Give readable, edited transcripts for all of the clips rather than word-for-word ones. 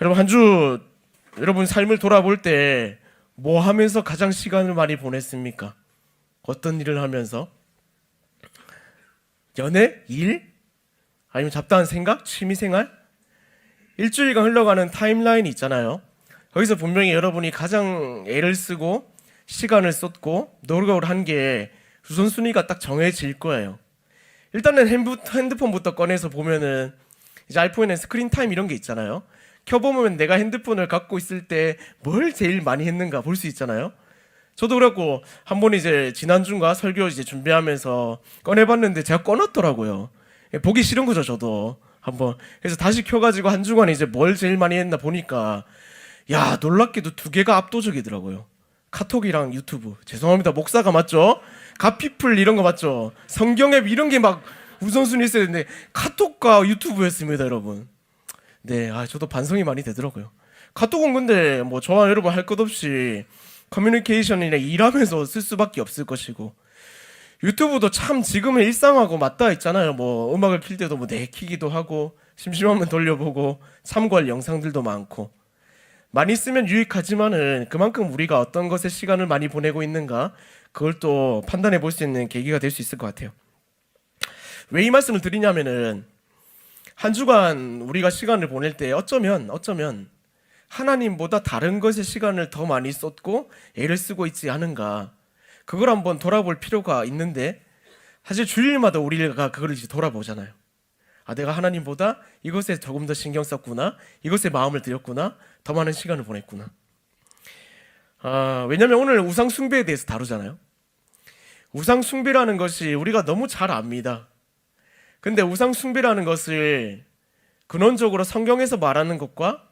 여러분 한 주 여러분 삶을 돌아볼 때 뭐 하면서 가장 시간을 많이 보냈습니까? 어떤 일을 하면서? 연애? 일? 아니면 잡다한 생각? 취미생활? 일주일간 흘러가는 타임라인이 있잖아요. 거기서 분명히 여러분이 가장 애를 쓰고 시간을 쏟고 노력을 한 게 우선순위가 딱 정해질 거예요. 일단은 핸드폰부터 꺼내서 보면은 이제 아이폰에 스크린 타임 이런 게 있잖아요. 켜보면 내가 핸드폰을 갖고 있을 때 뭘 제일 많이 했는가 볼 수 있잖아요. 저도 그렇고 한 번 이제 지난주인가 설교 이제 준비하면서 꺼내봤는데 제가 꺼놨더라고요. 보기 싫은 거죠, 저도 한번. 그래서 다시 켜가지고 한 주간 이제 뭘 제일 많이 했나 보니까 야, 놀랍게도 두 개가 압도적이더라고요. 카톡이랑 유튜브. 죄송합니다, 목사가 맞죠? 가피플 이런 거 맞죠? 성경 앱 이런 게 막 우선순위 있어야 되는데 카톡과 유튜브였습니다, 여러분. 네, 저도 반성이 많이 되더라고요. 카톡은 근데 뭐 저와 여러분 할 것 없이 커뮤니케이션이나 일하면서 쓸 수밖에 없을 것이고, 유튜브도 참 지금의 일상하고 맞닿아 있잖아요. 뭐 음악을 킬 때도 뭐 내키기도 하고 심심하면 돌려보고 참고할 영상들도 많고, 많이 쓰면 유익하지만은 그만큼 우리가 어떤 것에 시간을 많이 보내고 있는가, 그걸 또 판단해 볼 수 있는 계기가 될 수 있을 것 같아요. 왜 이 말씀을 드리냐면은 한 주간 우리가 시간을 보낼 때 어쩌면 하나님보다 다른 것에 시간을 더 많이 쏟고 애를 쓰고 있지 않은가, 그걸 한번 돌아볼 필요가 있는데, 사실 주일마다 우리가 그걸 이제 돌아보잖아요. 내가 하나님보다 이것에 조금 더 신경 썼구나, 이것에 마음을 들였구나, 더 많은 시간을 보냈구나. 왜냐면 오늘 우상 숭배에 대해서 다루잖아요. 우상 숭배라는 것이 우리가 너무 잘 압니다. 근데 우상 숭배라는 것을 근원적으로 성경에서 말하는 것과,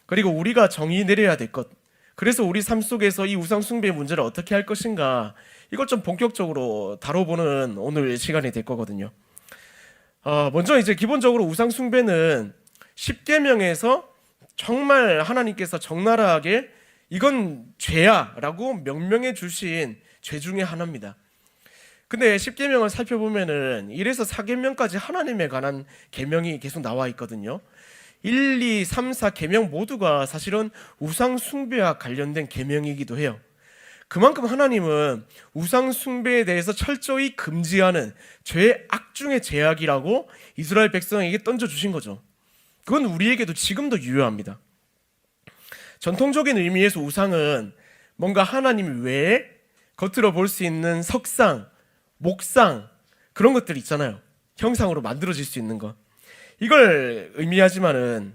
그리고 우리가 정의 내려야 될 것, 그래서 우리 삶 속에서 이 우상 숭배의 문제를 어떻게 할 것인가, 이걸 좀 본격적으로 다뤄보는 오늘 시간이 될 거거든요. 먼저 이제 기본적으로 우상 숭배는 10계명에서 정말 하나님께서 적나라하게 이건 죄야 라고 명명해 주신 죄 중에 하나입니다. 근데 10계명을 살펴보면은 1에서 4계명까지 하나님에 관한 계명이 계속 나와 있거든요. 1, 2, 3, 4계명 모두가 사실은 우상 숭배와 관련된 계명이기도 해요. 그만큼 하나님은 우상 숭배에 대해서 철저히 금지하는 죄악 중의 죄악이라고 이스라엘 백성에게 던져주신 거죠. 그건 우리에게도 지금도 유효합니다. 전통적인 의미에서 우상은 뭔가 하나님 외에 겉으로 볼 수 있는 석상, 목상, 그런 것들 있잖아요. 형상으로 만들어질 수 있는 것. 이걸 의미하지만은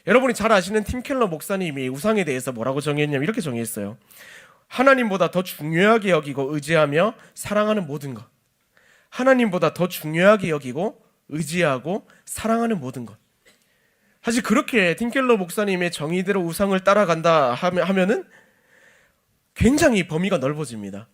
여러분이 잘 아시는 팀 켈러 목사님이 우상에 대해서 뭐라고 정의했냐면 이렇게 정의했어요. 하나님보다 더 중요하게 여기고 의지하며 사랑하는 모든 것. 하나님보다 더 중요하게 여기고 의지하고 사랑하는 모든 것. 사실 그렇게 팀 켈러 목사님의 정의대로 우상을 따라간다 하면은 굉장히 범위가 넓어집니다.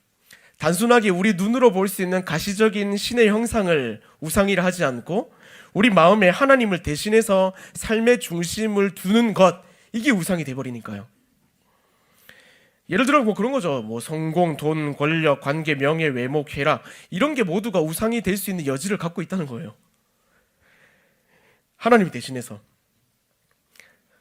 단순하게 우리 눈으로 볼 수 있는 가시적인 신의 형상을 우상이라 하지 않고 우리 마음에 하나님을 대신해서 삶의 중심을 두는 것, 이게 우상이 돼버리니까요. 예를 들어 뭐 그런 거죠. 뭐 성공, 돈, 권력, 관계, 명예, 외모, 쾌락, 이런 게 모두가 우상이 될 수 있는 여지를 갖고 있다는 거예요. 하나님 대신해서.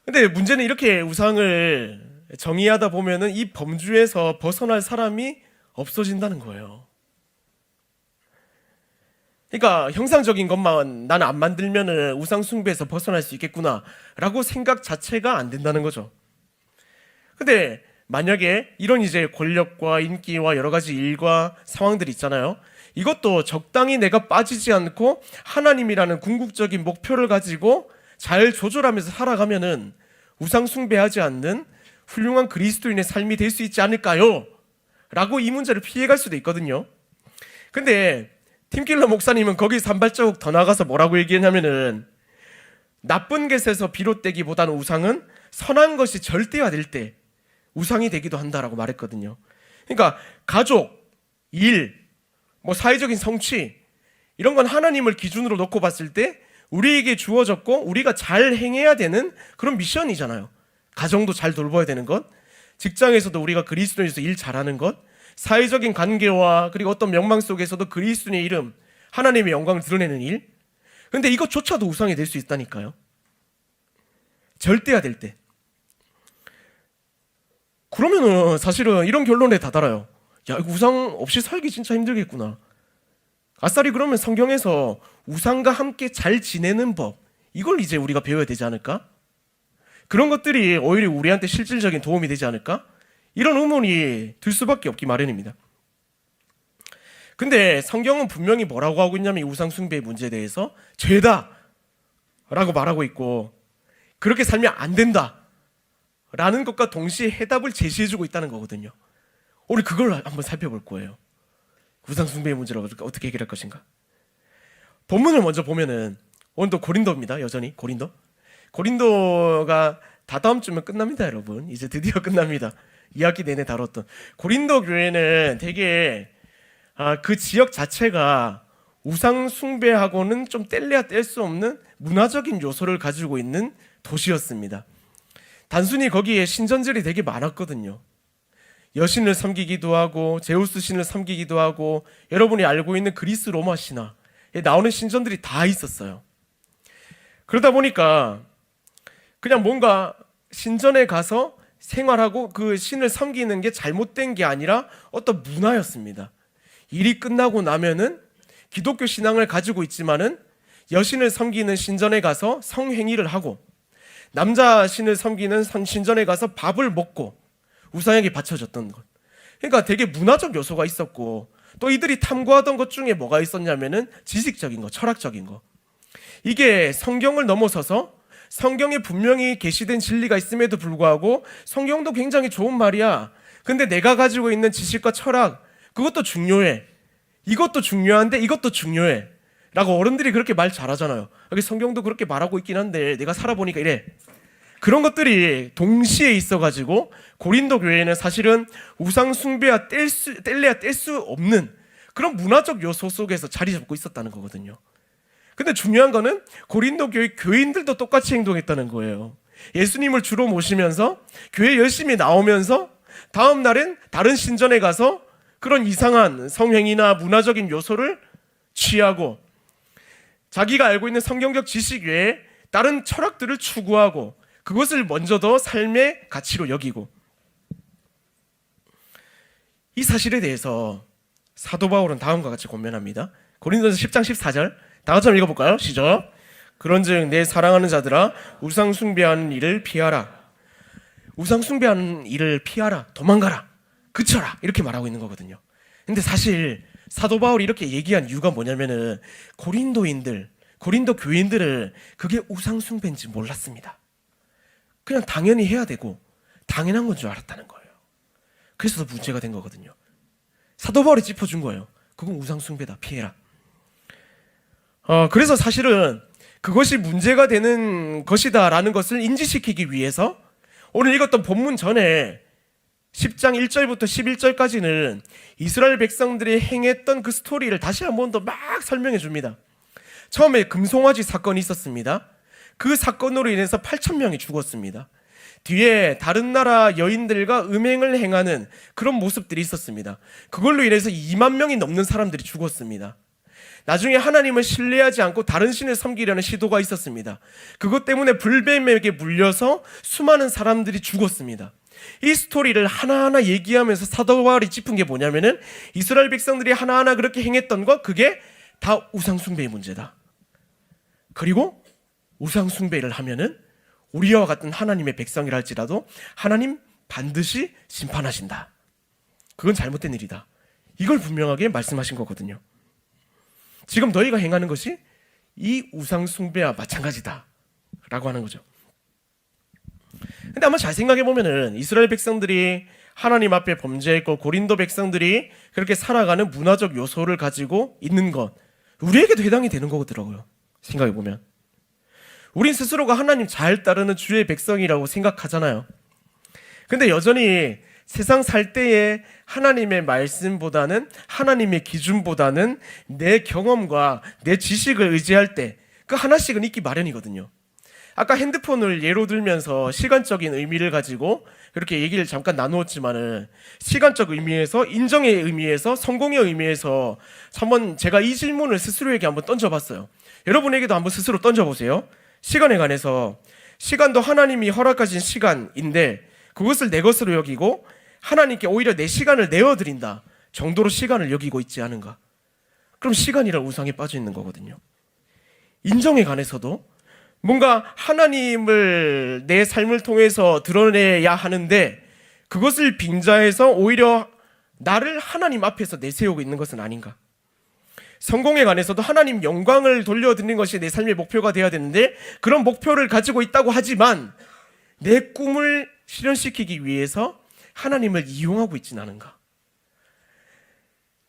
근데 문제는 이렇게 우상을 정의하다 보면은 이 범주에서 벗어날 사람이 없어진다는 거예요. 그러니까 형상적인 것만 나는 안 만들면은 우상 숭배에서 벗어날 수 있겠구나 라고 생각 자체가 안 된다는 거죠. 근데 만약에 이런 이제 권력과 인기와 여러 가지 일과 상황들이 있잖아요. 이것도 적당히 내가 빠지지 않고 하나님이라는 궁극적인 목표를 가지고 잘 조절하면서 살아가면은 우상 숭배하지 않는 훌륭한 그리스도인의 삶이 될 수 있지 않을까요? 라고 이 문제를 피해갈 수도 있거든요. 근데 팀킬러 목사님은 거기서 한 발자국 더 나가서 뭐라고 얘기했냐면은 나쁜 것에서 비롯되기보다는 우상은 선한 것이 절대화될 때 우상이 되기도 한다라고 말했거든요. 그러니까 가족, 일, 뭐 사회적인 성취, 이런 건 하나님을 기준으로 놓고 봤을 때 우리에게 주어졌고 우리가 잘 행해야 되는 그런 미션이잖아요. 가정도 잘 돌봐야 되는 것, 직장에서도 우리가 그리스도인에서 일 잘하는 것, 사회적인 관계와 그리고 어떤 명망 속에서도 그리스도인의 이름, 하나님의 영광을 드러내는 일. 근데 이것조차도 우상이 될 수 있다니까요. 절대화될 때. 그러면은 사실은 이런 결론에 다다라요. 야, 이거 우상 없이 살기 진짜 힘들겠구나. 아싸리 그러면 성경에서 우상과 함께 잘 지내는 법, 이걸 이제 우리가 배워야 되지 않을까? 그런 것들이 오히려 우리한테 실질적인 도움이 되지 않을까? 이런 의문이 들 수밖에 없기 마련입니다. 근데 성경은 분명히 뭐라고 하고 있냐면 이 우상 숭배의 문제에 대해서 죄다 라고 말하고 있고, 그렇게 살면 안 된다 라는 것과 동시에 해답을 제시해주고 있다는 거거든요. 우리 그걸 한번 살펴볼 거예요. 우상 숭배의 문제를 어떻게 해결할 것인가. 본문을 먼저 보면은 오늘도 고린도입니다. 여전히 고린도가 다 다음 주면 끝납니다. 여러분, 이제 드디어 끝납니다. 2학기 내내 다뤘던 고린도 교회는 되게 그 지역 자체가 우상 숭배하고는 좀 뗄래야 뗄 수 없는 문화적인 요소를 가지고 있는 도시였습니다. 단순히 거기에 신전들이 되게 많았거든요. 여신을 섬기기도 하고 제우스 신을 섬기기도 하고, 여러분이 알고 있는 그리스 로마 신화에 나오는 신전들이 다 있었어요. 그러다 보니까 그냥 뭔가 신전에 가서 생활하고 그 신을 섬기는 게 잘못된 게 아니라 어떤 문화였습니다. 일이 끝나고 나면은 기독교 신앙을 가지고 있지만은 여신을 섬기는 신전에 가서 성행위를 하고, 남자 신을 섬기는 신전에 가서 밥을 먹고 우상에게 바쳐졌던 것. 그러니까 되게 문화적 요소가 있었고, 또 이들이 탐구하던 것 중에 뭐가 있었냐면은 지식적인 거, 철학적인 거. 이게 성경을 넘어서서 성경에 분명히 계시된 진리가 있음에도 불구하고 성경도 굉장히 좋은 말이야. 근데 내가 가지고 있는 지식과 철학, 그것도 중요해. 이것도 중요한데 이것도 중요해. 라고 어른들이 그렇게 말 잘하잖아요. 여기 성경도 그렇게 말하고 있긴 한데 내가 살아보니까 이래. 그런 것들이 동시에 있어가지고 고린도 교회는 사실은 우상 숭배와 뗄래야 뗄 수 없는 그런 문화적 요소 속에서 자리 잡고 있었다는 거거든요. 근데 중요한 거는 고린도 교회 교인들도 똑같이 행동했다는 거예요. 예수님을 주로 모시면서 교회 열심히 나오면서 다음 날엔 다른 신전에 가서 그런 이상한 성행위나 문화적인 요소를 취하고, 자기가 알고 있는 성경적 지식 외에 다른 철학들을 추구하고 그것을 먼저 더 삶의 가치로 여기고, 이 사실에 대해서 사도 바울은 다음과 같이 권면합니다. 고린도전서 10장 14절 다 같이 한번 읽어볼까요? 시작. 그런즉 내 사랑하는 자들아, 우상 숭배하는 일을 피하라. 우상 숭배하는 일을 피하라. 도망가라. 그쳐라. 이렇게 말하고 있는 거거든요. 근데 사실 사도 바울이 이렇게 얘기한 이유가 뭐냐면은 고린도 교인들은 그게 우상 숭배인지 몰랐습니다. 그냥 당연히 해야 되고 당연한 건 줄 알았다는 거예요. 그래서 더 문제가 된 거거든요. 사도 바울이 짚어준 거예요. 그건 우상 숭배다. 피해라. 그래서 사실은 그것이 문제가 되는 것이다라는 것을 인지시키기 위해서 오늘 읽었던 본문 전에 10장 1절부터 11절까지는 이스라엘 백성들이 행했던 그 스토리를 다시 한 번 더 막 설명해 줍니다. 처음에 금송아지 사건이 있었습니다. 그 사건으로 인해서 8,000명이 죽었습니다. 뒤에 다른 나라 여인들과 음행을 행하는 그런 모습들이 있었습니다. 그걸로 인해서 2만 명이 넘는 사람들이 죽었습니다. 나중에 하나님을 신뢰하지 않고 다른 신을 섬기려는 시도가 있었습니다. 그것 때문에 불뱀에게 물려서 수많은 사람들이 죽었습니다. 이 스토리를 하나하나 얘기하면서 사도 바울이 짚은 게 뭐냐면은 이스라엘 백성들이 하나하나 그렇게 행했던 것, 그게 다 우상 숭배의 문제다. 그리고 우상 숭배를 하면은 우리와 같은 하나님의 백성이랄지라도 하나님 반드시 심판하신다. 그건 잘못된 일이다. 이걸 분명하게 말씀하신 거거든요. 지금 너희가 행하는 것이 이 우상 숭배와 마찬가지다 라고 하는 거죠. 근데 한번 잘 생각해 보면은 이스라엘 백성들이 하나님 앞에 범죄했고 고린도 백성들이 그렇게 살아가는 문화적 요소를 가지고 있는 것, 우리에게도 해당이 되는 거더라고요. 생각해 보면 우린 스스로가 하나님 잘 따르는 주의 백성이라고 생각하잖아요. 근데 여전히 세상 살 때에 하나님의 말씀보다는, 하나님의 기준보다는 내 경험과 내 지식을 의지할 때 그 하나씩은 있기 마련이거든요. 아까 핸드폰을 예로 들면서 시간적인 의미를 가지고 그렇게 얘기를 잠깐 나누었지만은, 시간적 의미에서, 인정의 의미에서, 성공의 의미에서 한번 제가 이 질문을 스스로에게 한번 던져봤어요. 여러분에게도 한번 스스로 던져보세요. 시간에 관해서 시간도 하나님이 허락하신 시간인데 그것을 내 것으로 여기고 하나님께 오히려 내 시간을 내어드린다 정도로 시간을 여기고 있지 않은가? 그럼 시간이란 우상에 빠져 있는 거거든요. 인정에 관해서도 뭔가 하나님을 내 삶을 통해서 드러내야 하는데 그것을 빙자해서 오히려 나를 하나님 앞에서 내세우고 있는 것은 아닌가? 성공에 관해서도 하나님 영광을 돌려드리는 것이 내 삶의 목표가 되어야 되는데 그런 목표를 가지고 있다고 하지만 내 꿈을 실현시키기 위해서 하나님을 이용하고 있지는 않은가?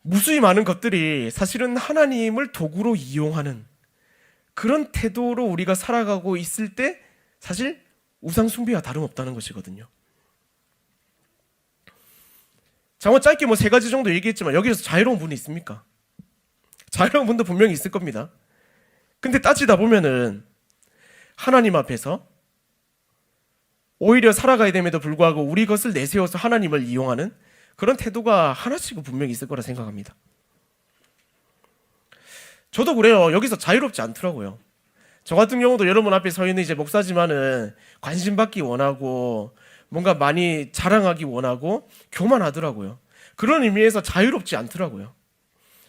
무수히 많은 것들이 사실은 하나님을 도구로 이용하는 그런 태도로 우리가 살아가고 있을 때 사실 우상 숭배와 다름없다는 것이거든요. 장어 짧게 3가지 정도 얘기했지만 여기서 자유로운 분이 있습니까? 자유로운 분도 분명히 있을 겁니다. 근데 따지다 보면은 하나님 앞에서 오히려 살아가야 됨에도 불구하고 우리 것을 내세워서 하나님을 이용하는 그런 태도가 하나씩은 분명히 있을 거라 생각합니다. 저도 그래요. 여기서 자유롭지 않더라고요. 저 같은 경우도 여러분 앞에 서 있는 이제 목사지만은 관심 받기 원하고 뭔가 많이 자랑하기 원하고 교만하더라고요. 그런 의미에서 자유롭지 않더라고요.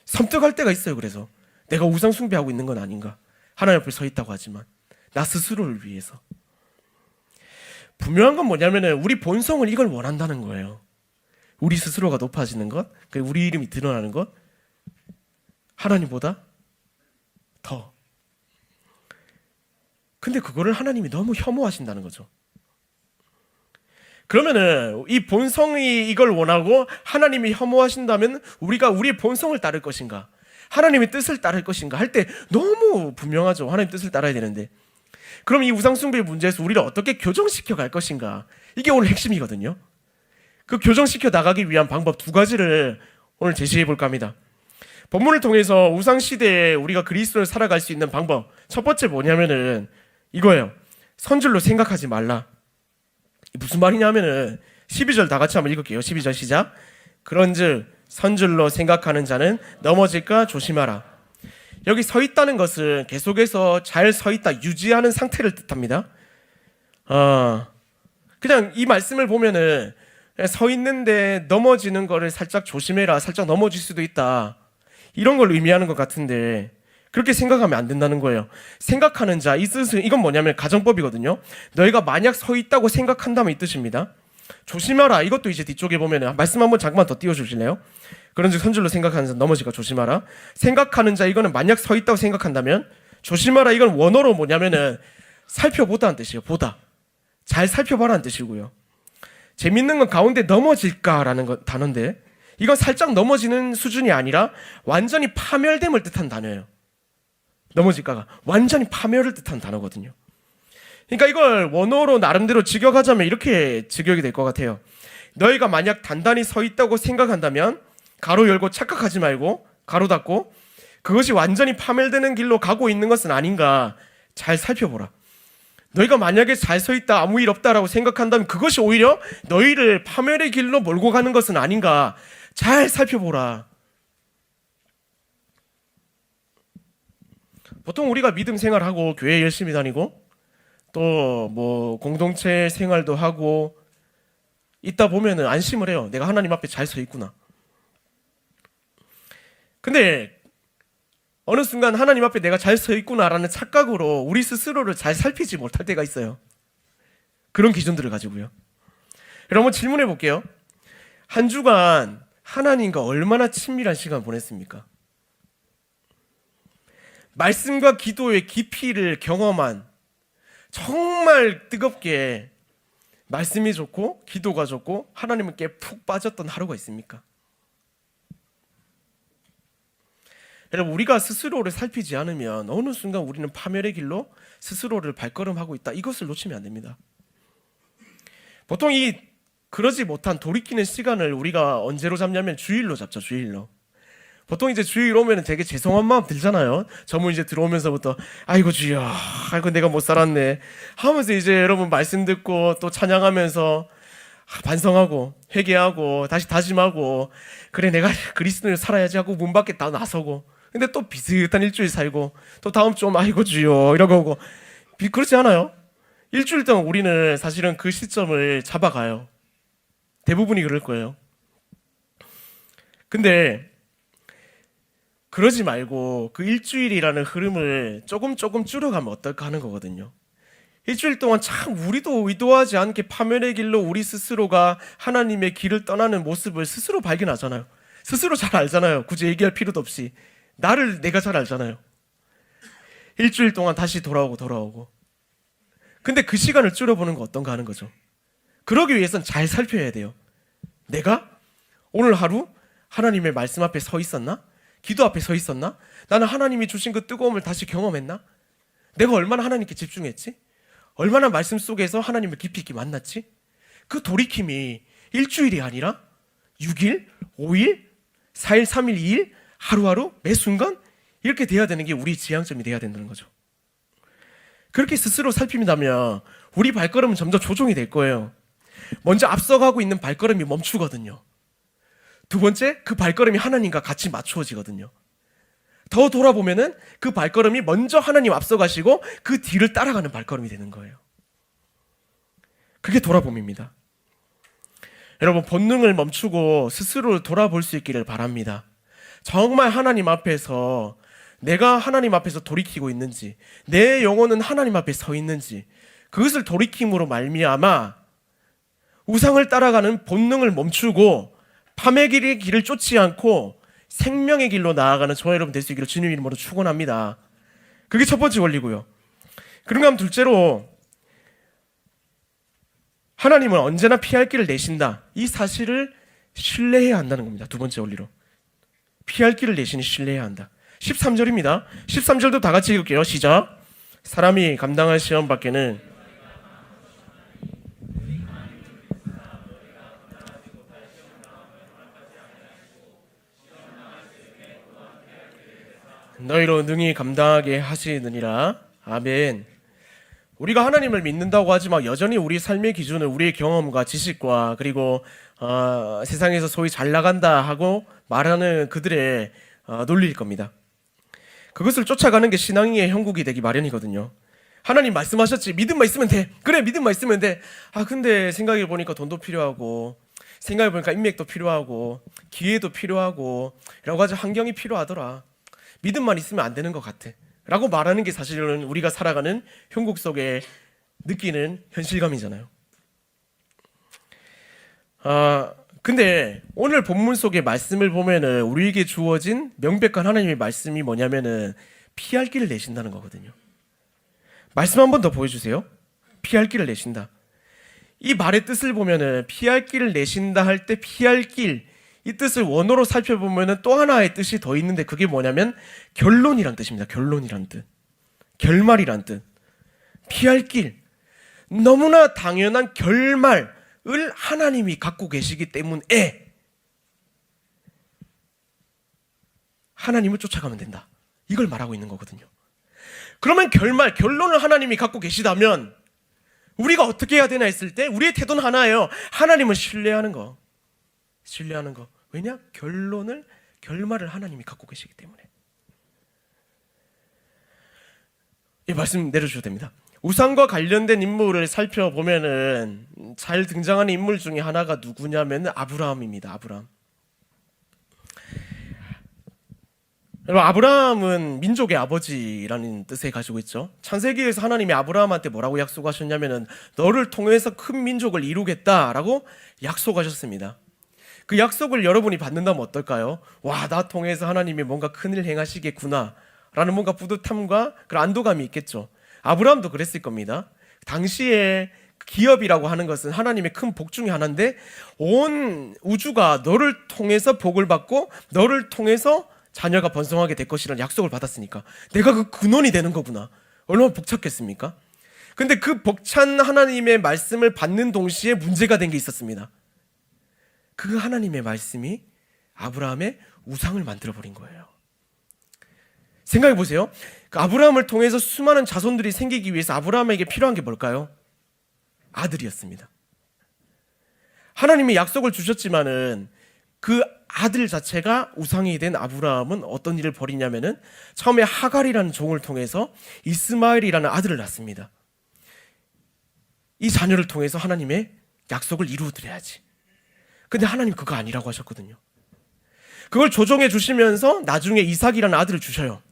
섬뜩할 때가 있어요. 그래서 내가 우상 숭배하고 있는 건 아닌가? 하나님 앞에 서 있다고 하지만 나 스스로를 위해서. 분명한 건 뭐냐면은 우리 본성은 이걸 원한다는 거예요. 우리 스스로가 높아지는 것, 우리 이름이 드러나는 것, 하나님보다 더. 근데 그거를 하나님이 너무 혐오하신다는 거죠. 그러면은 이 본성이 이걸 원하고 하나님이 혐오하신다면 우리가 우리의 본성을 따를 것인가? 하나님의 뜻을 따를 것인가? 할 때 너무 분명하죠. 하나님 뜻을 따라야 되는데. 그럼 이 우상숭배의 문제에서 우리를 어떻게 교정시켜 갈 것인가? 이게 오늘 핵심이거든요. 그 교정시켜 나가기 위한 방법 2가지를 오늘 제시해 볼까 합니다. 본문을 통해서 우상시대에 우리가 그리스도를 살아갈 수 있는 방법 첫 번째 뭐냐면은 이거예요. 선줄로 생각하지 말라. 무슨 말이냐면은 12절 다 같이 한번 읽을게요. 12절 시작. 그런즉 선줄로 생각하는 자는 넘어질까 조심하라. 여기 서 있다는 것은 계속해서 잘 서 있다, 유지하는 상태를 뜻합니다. 그냥 이 말씀을 보면은 서 있는데 넘어지는 거를 살짝 조심해라, 살짝 넘어질 수도 있다, 이런 걸 의미하는 것 같은데 그렇게 생각하면 안 된다는 거예요. 생각하는 자, 이 뜻은 이건 뭐냐면 가정법이거든요. 너희가 만약 서 있다고 생각한다면 이 뜻입니다. 조심하라, 이것도 이제 뒤쪽에 보면 말씀 한번 잠깐만 더 띄워주실래요? 그런즉 선줄로 생각하는 자 넘어질까 조심하라. 생각하는 자, 이거는 만약 서 있다고 생각한다면, 조심하라, 이건 원어로 뭐냐면은 살펴보다는 뜻이에요. 보다, 잘 살펴봐라는 뜻이고요. 재밌는 건 가운데 넘어질까라는 단어인데 이건 살짝 넘어지는 수준이 아니라 완전히 파멸됨을 뜻한 단어예요. 넘어질까가 완전히 파멸을 뜻한 단어거든요. 그러니까 이걸 원어로 나름대로 직역하자면 이렇게 직역이 될 것 같아요. 너희가 만약 단단히 서 있다고 생각한다면, 가로 열고 착각하지 말고 가로 닫고, 그것이 완전히 파멸되는 길로 가고 있는 것은 아닌가 잘 살펴보라. 너희가 만약에 잘 서 있다, 아무 일 없다라고 생각한다면 그것이 오히려 너희를 파멸의 길로 몰고 가는 것은 아닌가 잘 살펴보라. 보통 우리가 믿음 생활하고 교회 열심히 다니고 또 뭐 공동체 생활도 하고 있다 보면은 안심을 해요. 내가 하나님 앞에 잘 서 있구나. 근데 어느 순간 하나님 앞에 내가 잘 서 있구나라는 착각으로 우리 스스로를 잘 살피지 못할 때가 있어요. 그런 기준들을 가지고요. 여러분 질문해 볼게요. 한 주간 하나님과 얼마나 친밀한 시간 보냈습니까? 말씀과 기도의 깊이를 경험한, 정말 뜨겁게 말씀이 좋고 기도가 좋고 하나님께 푹 빠졌던 하루가 있습니까? 여러분, 우리가 스스로를 살피지 않으면 어느 순간 우리는 파멸의 길로 스스로를 발걸음하고 있다, 이것을 놓치면 안 됩니다. 보통 그러지 못한 돌이키는 시간을 우리가 언제로 잡냐면 주일로 잡죠. 주일로. 보통 이제 주일 오면 되게 죄송한 마음 들잖아요. 저문 이제 들어오면서부터 아이고 주여, 아이고 내가 못 살았네 하면서 이제 여러분 말씀 듣고 또 찬양하면서 반성하고 회개하고 다시 다짐하고, 그래 내가 그리스도를 살아야지 하고 문 밖에 다 나서고, 근데 또 비슷한 일주일 살고 또 다음 주 오면 아이고 주여 이러고 오고, 그렇지 않아요? 일주일 동안 우리는 사실은 그 시점을 잡아가요. 대부분이 그럴 거예요. 근데 그러지 말고 그 일주일이라는 흐름을 조금 줄여가면 어떨까 하는 거거든요. 일주일 동안 참 우리도 의도하지 않게 파멸의 길로 우리 스스로가 하나님의 길을 떠나는 모습을 스스로 발견하잖아요. 스스로 잘 알잖아요. 굳이 얘기할 필요도 없이. 내가 잘 알잖아요. 일주일 동안 다시 돌아오고. 근데 그 시간을 줄여보는 거 어떤가 하는 거죠. 그러기 위해선 잘 살펴야 돼요. 내가 오늘 하루 하나님의 말씀 앞에 서 있었나? 기도 앞에 서 있었나? 나는 하나님이 주신 그 뜨거움을 다시 경험했나? 내가 얼마나 하나님께 집중했지? 얼마나 말씀 속에서 하나님을 깊이 있게 만났지? 그 돌이킴이 일주일이 아니라 6일, 5일, 4일, 3일, 2일, 하루하루, 매 순간 이렇게 돼야 되는 게 우리 지향점이 돼야 된다는 거죠. 그렇게 스스로 살핀다면 우리 발걸음은 점점 조종이 될 거예요. 먼저 앞서가고 있는 발걸음이 멈추거든요. 두 번째, 그 발걸음이 하나님과 같이 맞추어지거든요. 더 돌아보면은 그 발걸음이 먼저 하나님 앞서가시고 그 뒤를 따라가는 발걸음이 되는 거예요. 그게 돌아봄입니다. 여러분, 본능을 멈추고 스스로 돌아볼 수 있기를 바랍니다. 정말 하나님 앞에서 내가 하나님 앞에서 돌이키고 있는지, 내 영혼은 하나님 앞에 서 있는지, 그것을 돌이킴으로 말미암아 우상을 따라가는 본능을 멈추고 파멸의 길을 쫓지 않고 생명의 길로 나아가는 저와 여러분 될 수 있기를 주님 이름으로 축원합니다. 그게 첫 번째 원리고요. 그런가 하면 둘째로, 하나님은 언제나 피할 길을 내신다. 이 사실을 신뢰해야 한다는 겁니다. 두 번째 원리로. 피할 길을 내시니 신뢰해야 한다. 13절입니다. 13절도 다 같이 읽을게요. 시작. 사람이 감당할 시험 밖에는 너희로 능히 감당하게 하시느니라. 아멘. 우리가 하나님을 믿는다고 하지만 여전히 우리 삶의 기준은 우리의 경험과 지식과 그리고 세상에서 소위 잘 나간다 하고 말하는 그들의 논리일 겁니다. 그것을 쫓아가는 게 신앙의 형국이 되기 마련이거든요. 하나님 말씀하셨지, 믿음만 있으면 돼. 그래, 믿음만 있으면 돼. 근데 생각해보니까 돈도 필요하고, 생각해보니까 인맥도 필요하고, 기회도 필요하고, 여러 가지 환경이 필요하더라. 믿음만 있으면 안 되는 것 같아 라고 말하는 게 사실은 우리가 살아가는 형국 속에 느끼는 현실감이잖아요. 근데 오늘 본문 속의 말씀을 보면은 우리에게 주어진 명백한 하나님의 말씀이 뭐냐면은 피할 길을 내신다는 거거든요. 말씀 한 번 더 보여주세요. 피할 길을 내신다. 이 말의 뜻을 보면은 피할 길을 내신다 할 때 피할 길, 이 뜻을 원어로 살펴보면은 또 하나의 뜻이 더 있는데 그게 뭐냐면 결론이란 뜻입니다. 결론이란 뜻. 결말이란 뜻. 피할 길. 너무나 당연한 결말을 하나님이 갖고 계시기 때문에 하나님을 쫓아가면 된다. 이걸 말하고 있는 거거든요. 그러면 결론을 하나님이 갖고 계시다면 우리가 어떻게 해야 되나 했을 때 우리의 태도는 하나예요. 하나님을 신뢰하는 거. 신뢰하는 거. 왜냐? 결말을 하나님이 갖고 계시기 때문에. 이 말씀 내려주셔도 됩니다. 우상과 관련된 인물을 살펴보면은 잘 등장하는 인물 중에 하나가 누구냐면 아브라함입니다. 아브라함. 여러분, 아브라함은 민족의 아버지라는 뜻을 가지고 있죠. 창세기에서 하나님이 아브라함한테 뭐라고 약속하셨냐면은 너를 통해서 큰 민족을 이루겠다라고 약속하셨습니다. 그 약속을 여러분이 받는다면 어떨까요? 와, 나 통해서 하나님이 뭔가 큰일 행하시겠구나 라는 뭔가 뿌듯함과 그런 안도감이 있겠죠. 아브라함도 그랬을 겁니다. 당시에 기업이라고 하는 것은 하나님의 큰 복 중에 하나인데 온 우주가 너를 통해서 복을 받고 너를 통해서 자녀가 번성하게 될 것이라는 약속을 받았으니까 내가 그 근원이 되는 거구나. 얼마나 벅찼겠습니까? 근데 그 벅찬 하나님의 말씀을 받는 동시에 문제가 된 게 있었습니다. 그 하나님의 말씀이 아브라함의 우상을 만들어버린 거예요. 생각해 보세요. 아브라함을 통해서 수많은 자손들이 생기기 위해서 아브라함에게 필요한 게 뭘까요? 아들이었습니다. 하나님이 약속을 주셨지만은 그 아들 자체가 우상이 된 아브라함은 어떤 일을 벌이냐면은 처음에 하갈이라는 종을 통해서 이스마엘이라는 아들을 낳습니다. 이 자녀를 통해서 하나님의 약속을 이루어드려야지. 근데 하나님 그거 아니라고 하셨거든요. 그걸 조정해 주시면서 나중에 이삭이라는 아들을 주셔요.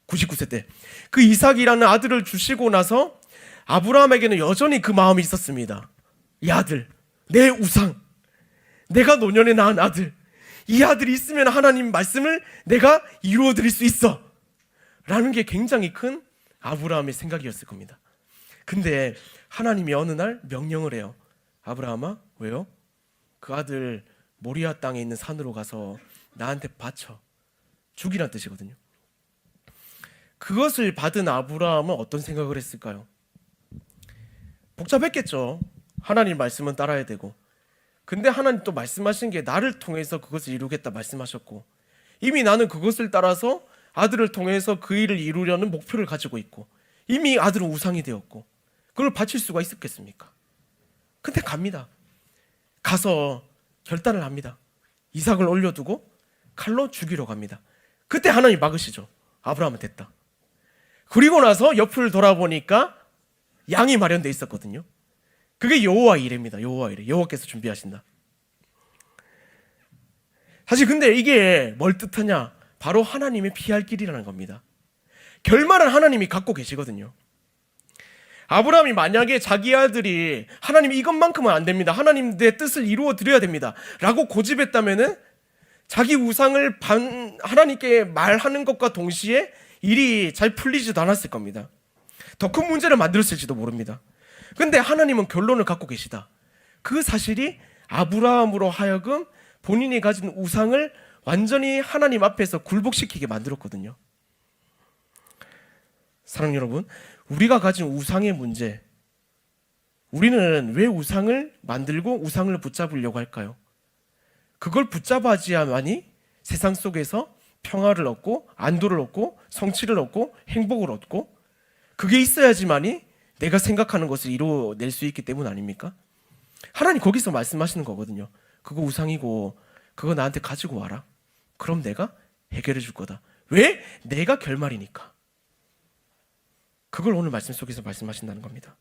99세 때. 그 이삭이라는 아들을 주시고 나서 아브라함에게는 여전히 그 마음이 있었습니다. 이 아들, 내 우상, 내가 노년에 낳은 아들, 이 아들이 있으면 하나님 말씀을 내가 이루어 드릴 수 있어 라는 게 굉장히 큰 아브라함의 생각이었을 겁니다. 근데 하나님이 어느 날 명령을 해요. 아브라함아, 왜요? 그 아들 모리아 땅에 있는 산으로 가서 나한테 바쳐 죽이란 뜻이거든요. 그것을 받은 아브라함은 어떤 생각을 했을까요? 복잡했겠죠. 하나님 말씀은 따라야 되고. 근데 하나님 또 말씀하신 게 나를 통해서 그것을 이루겠다 말씀하셨고, 이미 나는 그것을 따라서 아들을 통해서 그 일을 이루려는 목표를 가지고 있고, 이미 아들은 우상이 되었고, 그걸 바칠 수가 있었겠습니까? 근데 갑니다. 가서 결단을 합니다. 이삭을 올려두고 칼로 죽이러 갑니다. 그때 하나님 막으시죠. 아브라함은 됐다. 그리고 나서 옆을 돌아보니까 양이 마련되어 있었거든요. 그게 여호와 이레입니다. 여호와 이레. 여호와께서 준비하신다. 사실 근데 이게 뭘 뜻하냐? 바로 하나님의 피할 길이라는 겁니다. 결말은 하나님이 갖고 계시거든요. 아브라함이 만약에 자기 아들이 하나님 이것만큼은 안 됩니다, 하나님 내 뜻을 이루어 드려야 됩니다 라고 고집했다면은 자기 우상을 하나님께 말하는 것과 동시에 일이 잘 풀리지도 않았을 겁니다. 더 큰 문제를 만들었을지도 모릅니다. 근데 하나님은 결론을 갖고 계시다. 그 사실이 아브라함으로 하여금 본인이 가진 우상을 완전히 하나님 앞에서 굴복시키게 만들었거든요. 사랑하는 여러분, 우리가 가진 우상의 문제, 우리는 왜 우상을 만들고 우상을 붙잡으려고 할까요? 그걸 붙잡아야만이 세상 속에서 평화를 얻고 안도를 얻고 성취를 얻고 행복을 얻고, 그게 있어야지만이 내가 생각하는 것을 이루어낼 수 있기 때문 아닙니까? 하나님 거기서 말씀하시는 거거든요. 그거 우상이고 그거 나한테 가지고 와라. 그럼 내가 해결해 줄 거다. 왜? 내가 결말이니까. 그걸 오늘 말씀 속에서 말씀하신다는 겁니다.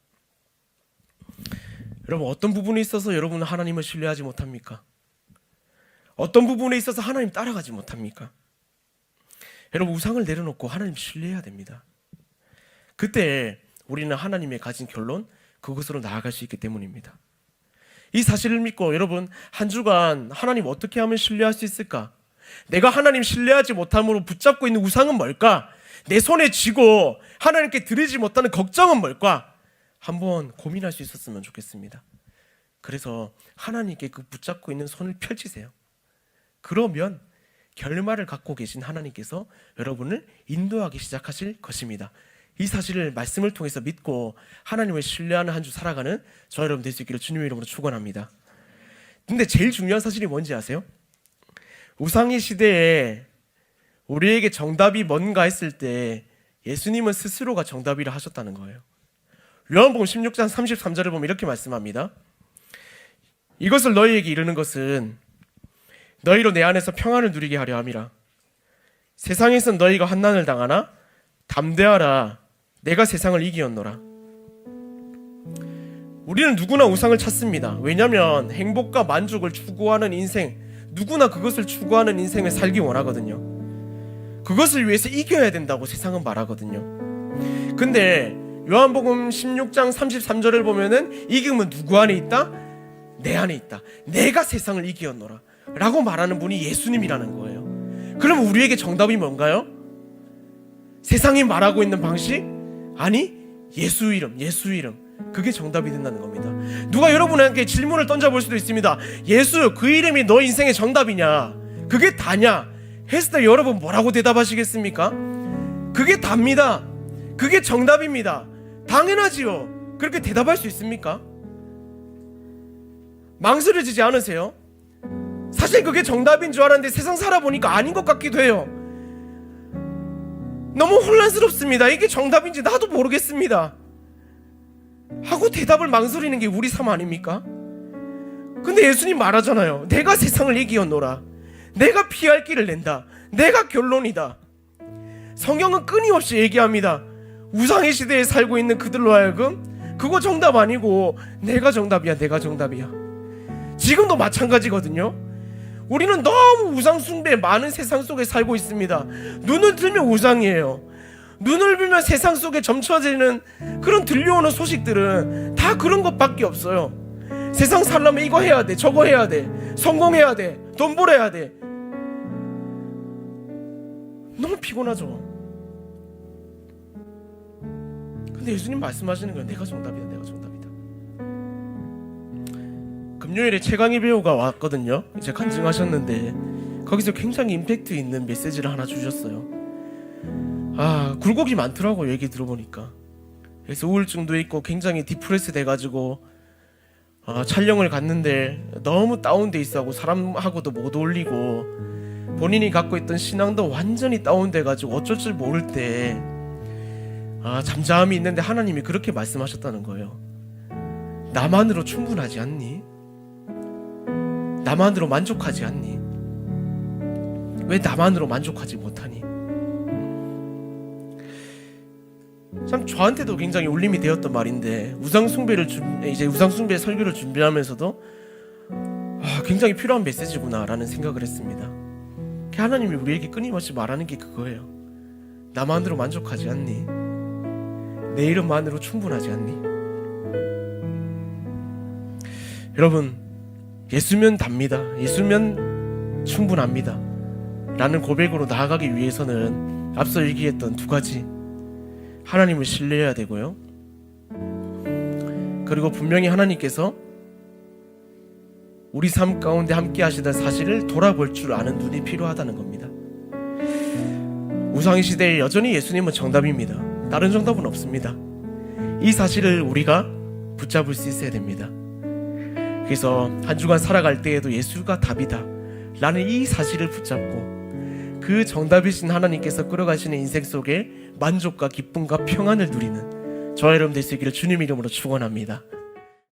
여러분, 어떤 부분에 있어서 여러분은 하나님을 신뢰하지 못합니까? 어떤 부분에 있어서 하나님 따라가지 못합니까? 여러분, 우상을 내려놓고 하나님 신뢰해야 됩니다. 그때 우리는 하나님의 가진 결론, 그것으로 나아갈 수 있기 때문입니다. 이 사실을 믿고 여러분, 한 주간 하나님 어떻게 하면 신뢰할 수 있을까? 내가 하나님 신뢰하지 못함으로 붙잡고 있는 우상은 뭘까? 내 손에 쥐고 하나님께 드리지 못하는 걱정은 뭘까? 한번 고민할 수 있었으면 좋겠습니다. 그래서 하나님께 그 붙잡고 있는 손을 펼치세요. 그러면 결말을 갖고 계신 하나님께서 여러분을 인도하기 시작하실 것입니다. 이 사실을 말씀을 통해서 믿고 하나님을 신뢰하는 한 주 살아가는 저 여러분 될 수 있기를 주님의 이름으로 축원합니다. 근데 제일 중요한 사실이 뭔지 아세요? 우상의 시대에 우리에게 정답이 뭔가 했을 때 예수님은 스스로가 정답이라 하셨다는 거예요. 요한복음 16장 33절을 보면 이렇게 말씀합니다. 이것을 너희에게 이르는 것은 너희로 내 안에서 평안을 누리게 하려 함이라. 세상에선 너희가 환난을 당하나 담대하라, 내가 세상을 이기었노라. 우리는 누구나 우상을 찾습니다. 왜냐하면 행복과 만족을 추구하는 인생, 누구나 그것을 추구하는 인생을 살기 원하거든요. 그것을 위해서 이겨야 된다고 세상은 말하거든요. 근데 요한복음 16장 33절을 보면은 이김은 누구 안에 있다? 내 안에 있다. 내가 세상을 이기었노라 라고 말하는 분이 예수님이라는 거예요. 그럼 우리에게 정답이 뭔가요? 세상이 말하고 있는 방식? 아니, 예수 이름. 그게 정답이 된다는 겁니다. 누가 여러분에게 질문을 던져볼 수도 있습니다. 예수, 그 이름이 너 인생의 정답이냐? 그게 다냐? 했을 때 여러분 뭐라고 대답하시겠습니까? 그게 답니다. 그게 정답입니다. 당연하지요. 그렇게 대답할 수 있습니까? 망설여지지 않으세요? 사실 그게 정답인 줄 알았는데 세상 살아보니까 아닌 것 같기도 해요. 너무 혼란스럽습니다. 이게 정답인지 나도 모르겠습니다 하고 대답을 망설이는 게 우리 삶 아닙니까? 근데 예수님 말하잖아요. 내가 세상을 이기었노라. 내가 피할 길을 낸다. 내가 결론이다. 성경은 끊임없이 얘기합니다. 우상의 시대에 살고 있는 그들로 하여금 그거 정답 아니고 내가 정답이야. 내가 정답이야. 지금도 마찬가지거든요. 우리는 너무 우상 숭배의 많은 세상 속에 살고 있습니다. 눈을 들면 우상이에요. 눈을 들면 세상 속에 점쳐지는 그런 들려오는 소식들은 다 그런 것밖에 없어요. 세상 살려면 이거 해야 돼, 저거 해야 돼, 성공해야 돼, 돈 벌어야 돼. 너무 피곤하죠. 근데 예수님 말씀하시는 건 내가 정답이다, 내가 정답이다. 금요일에 최강희 배우가 왔거든요. 이제 간증하셨는데 거기서 굉장히 임팩트 있는 메시지를 하나 주셨어요. 굴곡이 많더라고, 얘기 들어보니까. 그래서 우울증도 있고 굉장히 디프레스 돼가지고 촬영을 갔는데 너무 다운돼 있어하고 사람하고도 못 어울리고 본인이 갖고 있던 신앙도 완전히 다운돼가지고 어쩔 줄 모를 때 잠잠함이 있는데 하나님이 그렇게 말씀하셨다는 거예요. 나만으로 충분하지 않니? 나만으로 만족하지 않니? 왜 나만으로 만족하지 못하니? 참 저한테도 굉장히 울림이 되었던 말인데, 우상숭배 설교를 준비하면서도 굉장히 필요한 메시지구나라는 생각을 했습니다. 하나님이 우리에게 끊임없이 말하는 게 그거예요. 나만으로 만족하지 않니? 내 이름만으로 충분하지 않니? 여러분, 예수면 답니다. 예수면 충분합니다 라는 고백으로 나아가기 위해서는 앞서 얘기했던 두 가지, 하나님을 신뢰해야 되고요, 그리고 분명히 하나님께서 우리 삶 가운데 함께 하시던 사실을 돌아볼 줄 아는 눈이 필요하다는 겁니다. 우상의 시대에 여전히 예수님은 정답입니다. 다른 정답은 없습니다. 이 사실을 우리가 붙잡을 수 있어야 됩니다. 그래서 한 주간 살아갈 때에도 예수가 답이다 라는 이 사실을 붙잡고 그 정답이신 하나님께서 끌어가시는 인생 속에 만족과 기쁨과 평안을 누리는 저와 여러분 될 수 있기를 주님 이름으로 축원합니다.